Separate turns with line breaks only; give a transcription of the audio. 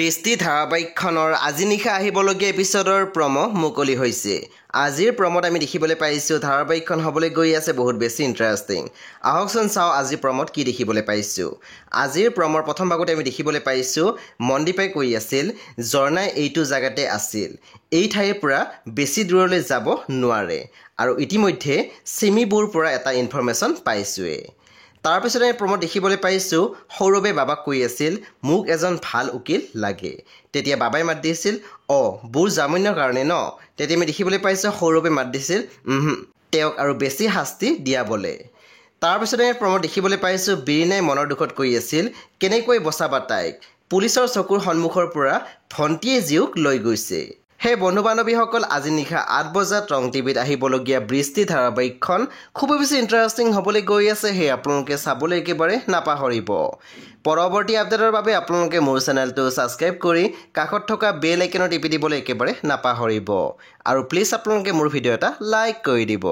বৃষ্টি ধাৰাবাহিকখনৰ আজি নিশা আহিবলগীয়া এপিছডৰ প্ৰমো মুকলি হৈছে। আজিৰ প্ৰমোত আমি দেখিবলৈ পাইছোঁ ধাৰাবাহিকখন হ'বলৈ গৈ আছে বহুত বেছি ইণ্টাৰেষ্টিং। আহকচোন চাওঁ আজিৰ প্ৰমোত কি দেখিবলৈ পাইছোঁ। আজিৰ প্ৰমৰ প্ৰথম ভাগতে আমি দেখিবলৈ পাইছোঁ মনদীপে কৈ আছিল ঝৰ্ণাই এইটো জাগাতে আছিল, এই ঠাইৰ পৰা বেছি দূৰলৈ যাব নোৱাৰে আৰু ইতিমধ্যে চিমিবোৰ পৰা এটা ইনফৰমেশ্যন পাইছোঁৱেই। তাৰপিছত আমি প্ৰমোত দেখিবলৈ পাইছোঁ সৌৰভে বাবাক কৈ আছিল মোক এজন ভাল উকিল লাগে। তেতিয়া বাবাই মাত দিছিল বুৰ জামিনৰ কাৰণে ন। তেতিয়া আমি দেখিবলৈ পাইছোঁ সৌৰভে মাত দিছিল তেওঁক আৰু বেছি শাস্তি দিয়াবলৈ। তাৰপিছত আমি প্ৰমোত দেখিবলৈ পাইছোঁ বিৰিণাই মনৰ দুখত কৈ আছিল কেনেকৈ বচাবা তাইক, পুলিচৰ চকুৰ সন্মুখৰ পৰা ভণ্টিয়ে জীওক লৈ গৈছে। সেই বন্ধু বান্ধৱীসকল আজি নিশা 8 বজাত ৰং টিভিত আহিবলগীয়া বৃষ্টি ধাৰাবাহিকখন খুবেই বেছি ইণ্টাৰেষ্টিং হ'বলৈ গৈ আছে। সেই আপোনালোকে চাবলৈ একেবাৰে নাপাহৰিব। পৰৱৰ্তী আপডেটৰ বাবে আপোনালোকে মোৰ চেনেলটো ছাবস্ক্ৰাইব কৰি কাষত থকা বেল আইকনত টিপি দিবলৈ একেবাৰে নাপাহৰিব আৰু প্লিজ আপোনালোকে মোৰ ভিডিঅ' এটা লাইক কৰি দিব।